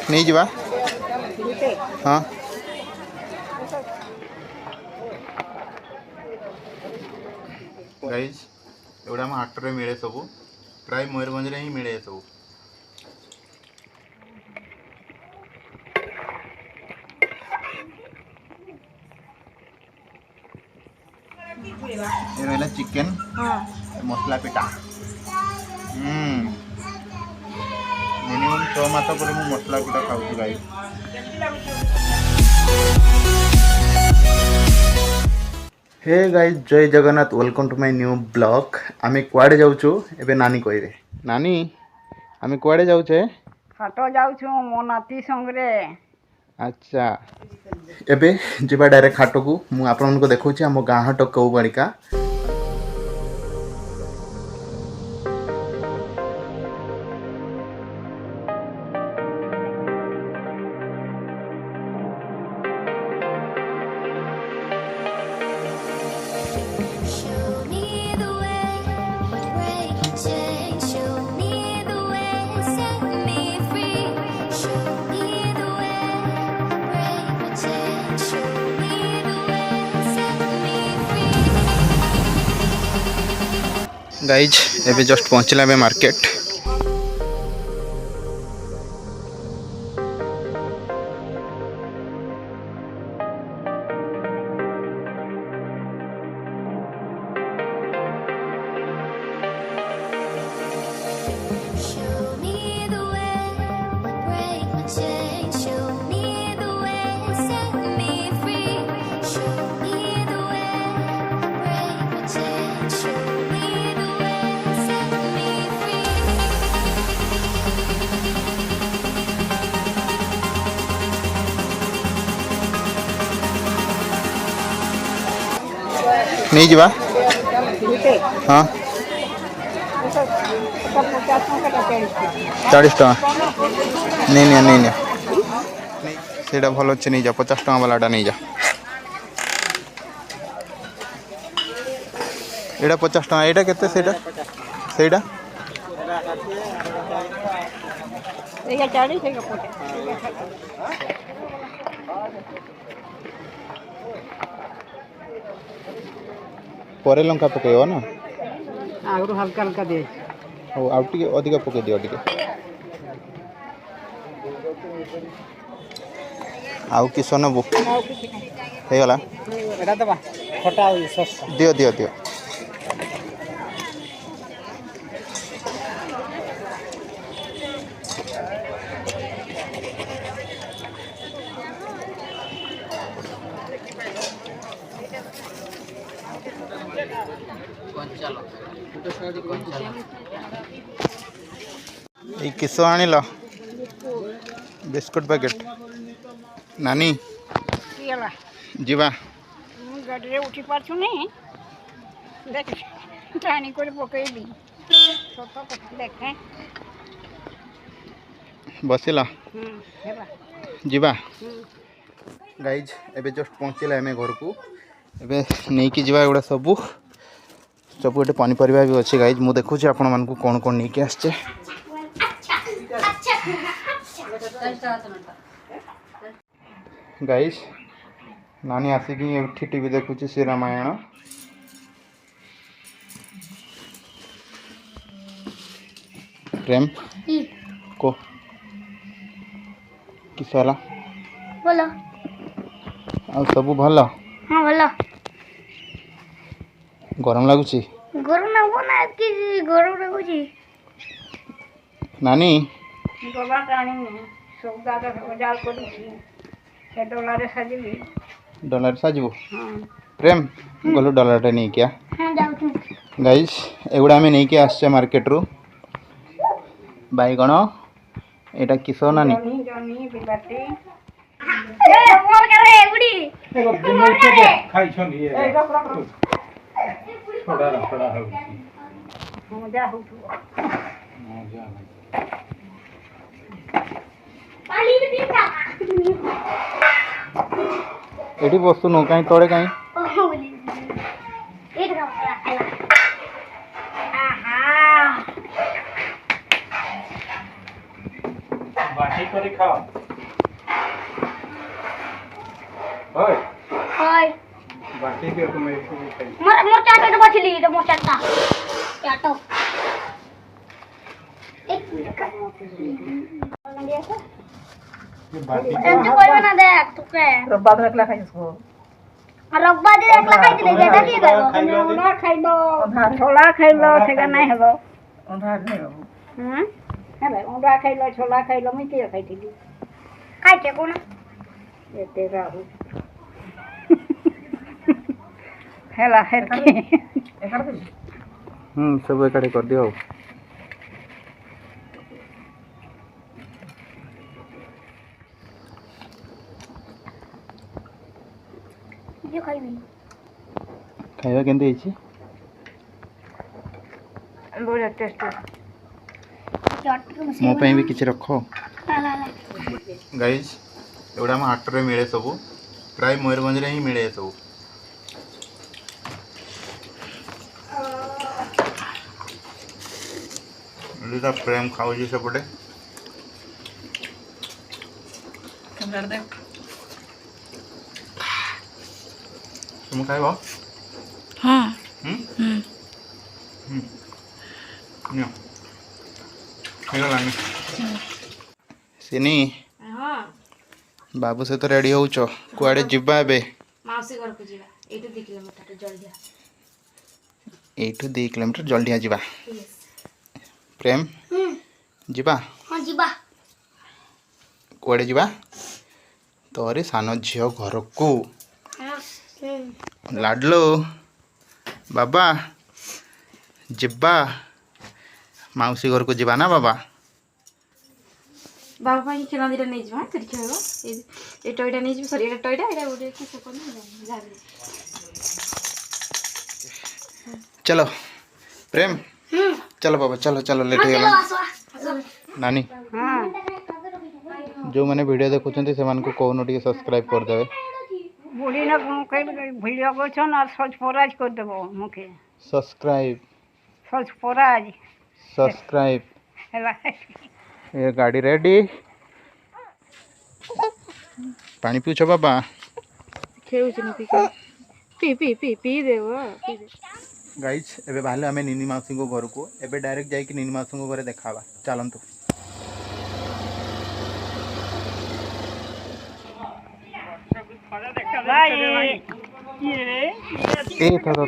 नहीं जीवा हाँ गाइज एगुड़ा आम हाट में मिले सब प्राय मयूरभंज ही मिले सब ये रहा चिकेन मसला पिटा मिनिमम 6 मास पर मु मसला पिटा खाऊँ गाइज हे गाइज जय Jagannath welcome to my new blog आमे कुआडे जाउछु एबे नानी कहबे नानी आमे कुआडे जाउछे हाटो जाउछु मो नाती संगरे अच्छा एबे जिबा डायरेक्ट हाटो को मु आपन को देखौछि हम गां हाटो कौ बड़िका गाइज एबे जस्ट पहुँचला बे मार्केट नहीं जीवा हाँ 40 टका नहीं सेटा भल अच्छे नहीं जा 50 टका वाला नहीं जा एटा 50 टका एटा केते सेटा सेटा परे लंका पकेइबो ना आगु हल्का हल्का दे ओ आउटी अधिक पके दियो टिके आउ कि सोनबु हे गला एटा दबा खटा सस दियो दियो दियो ये किस आनिल बिस्कुट पैकेट नानी जीवा गाड़ी रे उठी पारछु नहीं देख टाणी कर पकेइली देखे बसिला जीवा गाइज एबे जस्ट पहुँचला आम घर को एबे नहीं कि जीवा एगुड़ा सब गोटे पनीपरिया भी अच्छे गाइज मु देखुँ आपण मानक कौन कौन नहीं आसचे गाइज नानी आसिक एठी टीवी देखुची श्री रामायण प्रेम को किस वाला बोलो आ सब भल हाँ बोलो गरम लगुची गरम ना बना कि गरम लगुची नानी गला टाणी सौदा जाल करी से डॉलर सजली डॉलर साजबो हां प्रेम गलो डॉलर टा नहीं क्या हाँ जाऊँ गाइस एगुड़ा में नहीं के आसचे मार्केट रू बैगण एटा किसो नानी जनी जनी बिलाती मोर करे एबडी मोर करे खाई छन ये ए कपड़ा थोड़ा हो मजा हो मजा पाली में तीनटा एटी बस्तु नो कहीं तोड़े कहीं ओह बोली एक रहा आहा बाटी करे खाओ ओए हाय बाकी के तुम एक ही खाई मोर चाटो तो बचली तो मोर चाटा चाटो एक ये बाकी एंते कोई बना दे तू के रब्बा तो एकला खाई इसको रब्बा दे एकला खाई दिले जेटा की करबो তুমি ওলা খাইলো ছোলা খাইলো সেটা নাই হলো অন্ধার নেই বাবু হুম হ্যাঁ ওলা খাইলো ছোলা খাইলো আমি কে খাইছিলি খাইছে কোন এতে রাহু হেলা হেরকি এখানে सब इकट्ठे कर दियो जे खाइबी खाଇବା କେମିତି ହେଇଛି বড় টেস্ট चाटो ମୋ ପାଇଁ ବି କିଛି ରଖ ला ला ला ଗାଇଜ୍ ଏଗୁଡ଼ା ଆମ ହାଟରେ ମିଳେ ସବୁ ପ୍ରାୟ ମୟୂରଭଞ୍ଜରେ ହିଁ ମିଳେ ସବୁ ଏଇଟା ପ୍ରେମ ଖାଉଛି ସେପଟେ ତୁମେ ଖାଇବ हाँ ନିଅ ହେଇଗଲାଣି ସିନି हाँ ବାବୁ ସହିତ ରେଡ଼ି ହେଉଛ କୁଆଡ଼େ ଯିବା ଏବେ माउसी घर को जीवा 2 किलोमीटर जल्दी ଏଇଠୁ 2 କିଲୋମିଟର ଜଲ୍ଦିଆ ଯିବା ପ୍ରେମ ଯିବା हां जीबा କୁଆଡ଼େ ଯିବା ତୋରି ସାନ ଝିଅ ଘରକୁ ଲାଡଲୋ ବାବା ଯିବା ମାଉସୀ ଘରକୁ ଯିବା ନା ବାବା बाबा पाई खेला दिटा नहीं जीवा तेरी खेलबो ए टॉयटा नहीं जीव सॉरी ए टॉयटा एटा ओडे किस कोन जा चलो प्रेम चलो बाबा चलो चलो लेट हो गला नानी जो मैंने वीडियो देखुछंती सेमान को कोन टिके सब्सक्राइब कर देबे বুড়ি না কই ভিডিও করছো না সজ ফরাজ করে দেবো মুখে सब्सक्राइब সজ ফরাজ सब्सक्राइब হেলা ये गाड़ी रेडी पानी पिउछ बाबा खेउ छ P P P P P देबो पी दे गाइज एबे बाहले आमे निनी माउसी को घर को एबे डायरेक्ट जाई कि निनी माउसी को घरे देखावा चलंतु ভাই কি রে ए तो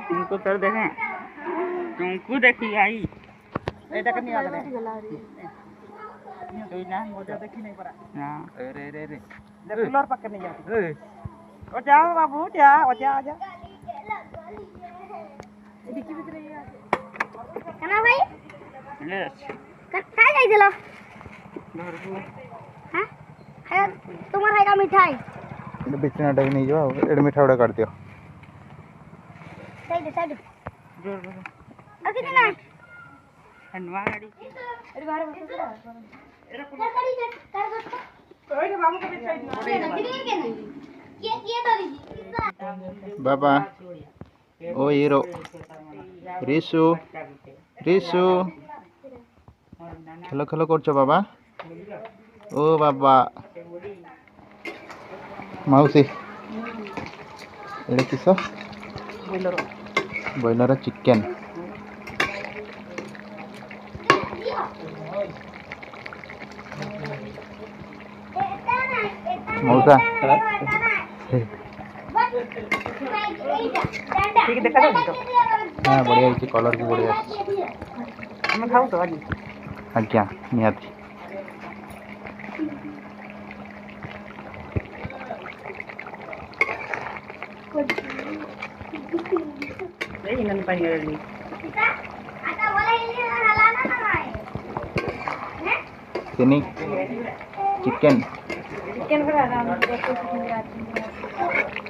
तुमको कर देखें तुमको देखी आई এটা কেন নিয়ে আসলে তুই না মজা দেখি नहीं पड़ा हां रे रे रे कूलर पकड़ नहीं जाती ओ जाओ बाबू जा ओ जा जा डिक्की भीतर ये कना भाई ले काय जाइदिलो घर को हां है तुम्हार है का मिठाई ए बिचना डाक नहीं जो एड मिठा उड़ा काट दियो साइड जोर जोर अभी ना हनवा गाड़ी अरे बाहर बस कर दो ओए बाबू को साइड ये तो दी बाबा ओ हीरो रिसु रिसु खेलो खेलो करछो बाबा ओ बाबा माउसी एडे किस बॉयलर चिकन मौसा ठीक देखा दो तो हाँ बढ़िया है कलर भी बढ़िया हम खाऊ तो आज आज्ञा निहाती ये इनन पानी गली आता बोला ये हलाना ना भाई सिनी चिकन चिकन बना रहा हूं देखो चिकन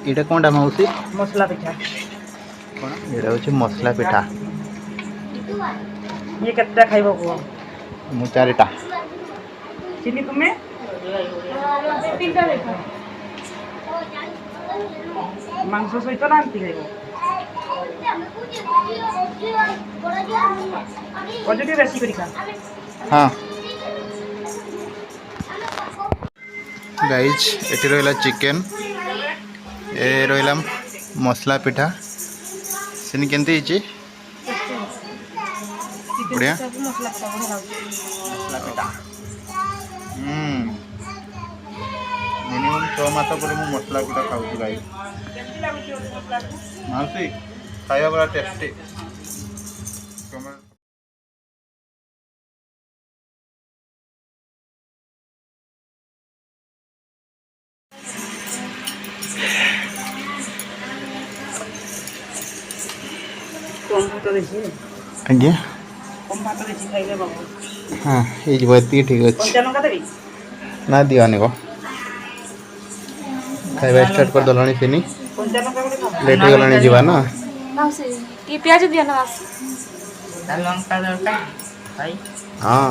ଏଇଟା କ'ଣଟା ମାଉସୀ? ମସଲା ପିଠା। କ'ଣ ଏଇଟା ହେଉଛି ମସଲା ପିଠା। ଇଏ କେତେଟା ଖାଇବ କୁହ? ମୁଁ 4ଟା। ଚିନି ତୁମେ? ମାଂସ ସହିତ ନା ଏମିତି ଖାଇବ? ଅଜୁ ଟିକେ ବେଶୀ କରି ଖା। ହଁ ଗାଇଜ୍ ଏଠି ରହିଲା ଚିକେନ୍, ଏ ରହିଲା ମସଲା ପିଠା। ସେନି କେମିତି ହେଇଛି? ବଢ଼ିଆ ମସଲା ପିଠା। ମିନିମମ୍ 6 ମାସ ପରେ ମୁଁ ମସଲା ପିଠା ଖାଉଛି ଗାଈ। ମାଉସୀ ଖାଇବା ପୁରା ଟେଷ୍ଟି। କମ୍ ଭାତ ଦେଇଛି। ଆଜ୍ଞା କମ୍ ଭାତ ଦେଇଛି ଖାଇଲେ ବାବୁ। ହଁ ହେଇଯିବ, ଏତିକି ଠିକ୍ ଅଛି। କଞ୍ଚା ଲଙ୍କା ଦେବି? ନା ଦିଅନି ଗୋ, ଖାଇବା ଷ୍ଟାର୍ଟ କରିଦେଲଣି ତିନି। କଞ୍ଚା ଲଙ୍କା ଗୋଟେ ଖାଅ। ଲେଟ୍ ହେଇଗଲାଣି ଯିବା ନା। ମାଉସୀ ଟିକେ ପିଆଜ ଦିଅ ନା ମାଉସୀ। ଲଙ୍କା ଦରକାର ଭାଇ। ହଁ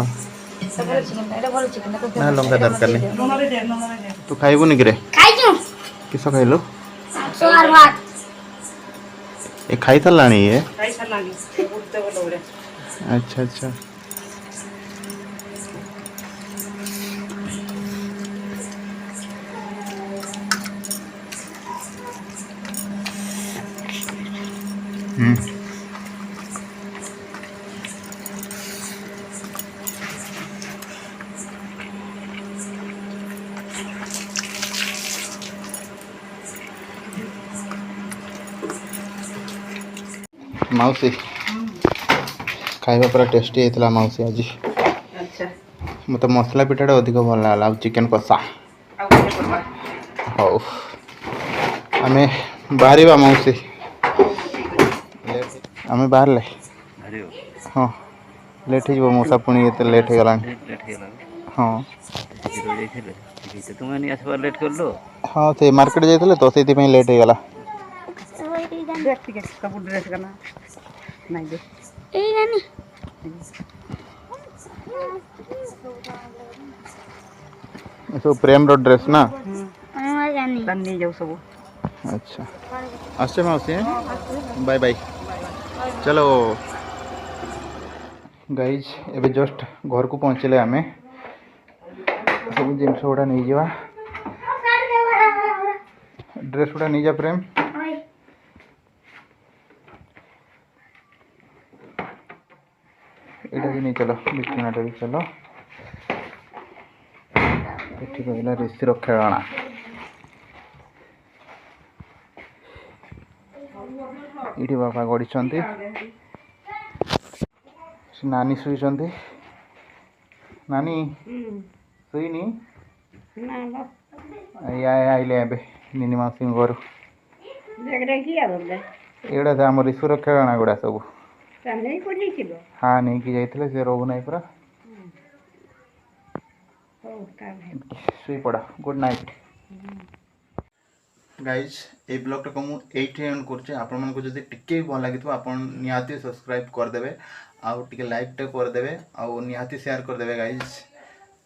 ଏଇଟା ଭଲ ଚିକେନ୍ ନା ଲଙ୍କା ଦରକାର ନାହିଁ। ଲୁଣ ଦେଇଦେ, ଲୁଣ ଦେଇଦେ। ତୁ ଖାଇବୁନି କିରେ? ଖାଇଛୁ କିସ ଖାଇଲୁ? ସୋୟାର ଭାତ ଏ ଖାଇ ସାରିଲାଣି ଇଏ? ଖାଇ ସାରିଲାଣି। ବୁଝତେ ଭଲ ଗୋଟେ। ଆଚ୍ଛା ଆଚ୍ଛା। ମାଉସୀ ଖାଇବା ପୁରା ଟେଷ୍ଟି ହେଇଥିଲା ମାଉସୀ ଆଜି। ଆଚ୍ଛା ମୋତେ ମସଲା ପିଠାଟା ଅଧିକ ଭଲ ଲାଗିଲା, ଆଉ ଚିକେନ୍ କଷା। ଆଉ ଟିକେ କରିବା। ହଉ ଆମେ ବାହାରିବା ମାଉସୀ। ଆମେ ବାହାରିଲେ ହଁ ଲେଟ୍ ହେଇଯିବ ମଉସା, ପୁଣି ଏତେ ଲେଟ୍ ହେଇଗଲାଣି। ହଁ ହଁ ସେ ମାର୍କେଟ ଯାଇଥିଲେ ତ ସେଇଥିପାଇଁ ଲେଟ୍ ହେଇଗଲା। देख ठीक है सब ड्रेस करना नहीं दे ଏଇ ନାନୀ ଏସବୁ ପ୍ରେମର ଡ୍ରେସ୍ ନା? ଜାନି तन नहीं जाओ सब ଆଚ୍ଛା ଆସୁଛେ ମାଉସୀ, ବାଏ ବାଏ। ଚଲୋ ଗାଇଜ୍, ଏବେ ଜଷ୍ଟ ଘରକୁ ପହଞ୍ଚିଲେ ଆମେ। ସବୁ ଜିନିଷ ଗୁଡ଼ା ନେଇଯିବା, ଡ୍ରେସ୍ ଗୁଡ଼ା ନେଇଯା ପ୍ରେମ। ଏଇଟା ବି ନେଇ ଚାଲ, ବିଛଣାଟା ବି ଚାଲ। ଏଠି ରହିଲା ଋଷିର ଖେଳଣା। ଏଇଠି ବାପା ଗଡ଼ିଛନ୍ତି, ନାନୀ ଶୋଇଛନ୍ତି। ନାନୀ ଶୋଇନି? ଆଇଲେ ଏବେ ନିନି ମାଉସୀଙ୍କ ଘରୁ। ଏଗୁଡ଼ା ଆମ ଋଷିର ଖେଳଣା ଗୁଡ଼ା ସବୁ। ହଁ ନେଇକି ଯାଇଥିଲେ, ସେ ରହୁନାହିଁ ପୁରା। ଶୋଇପଡ଼, ଗୁଡ୍ ନାଇଟ୍। ଗାଇଜ୍ এই ବ୍ଲଗ୍ଟାକୁ ମୁଁ ଏଇଠି ଏଣ୍ଡ କରୁଛି। ଆପଣମାନଙ୍କୁ ଯଦି ଟିକେ ବି ଭଲ ଲାଗିଥିବ ଆପଣ ନିହାତି ସବସ୍କ୍ରାଇବ୍ କରିଦେବେ, ଆଉ ଟିକେ ଲାଇକ୍ଟେ କରିଦେବେ, ଆଉ ନିହାତି ସେୟାର କରିଦେବେ ଗାଇଜ୍।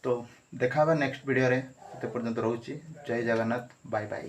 ତ ଦେଖା ହେବା ନେକ୍ସଟ ଭିଡ଼ିଓରେ। ସେତେ ପର୍ଯ୍ୟନ୍ତ ରହୁଛି। ଜୟ ଜଗନ୍ନାଥ, ବାଏ ବାଏ।